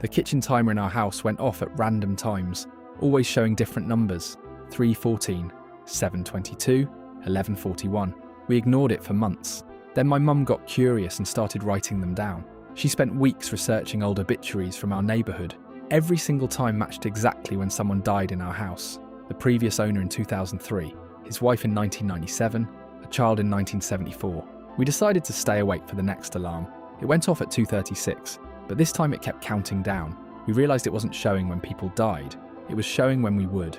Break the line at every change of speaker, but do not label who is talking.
The kitchen timer in our house went off at random times, always showing different numbers: 3:14, 7:22, 11:41. We ignored it for months. Then my mum got curious and started writing them down. She spent weeks researching old obituaries from our neighbourhood. Every single time matched exactly when someone died in our house. The previous owner in 2003, his wife in 1997, a child in 1974. We decided to stay awake for the next alarm. It went off at 2:36, but this time it kept counting down. We realised it wasn't showing when people died, it was showing when we would.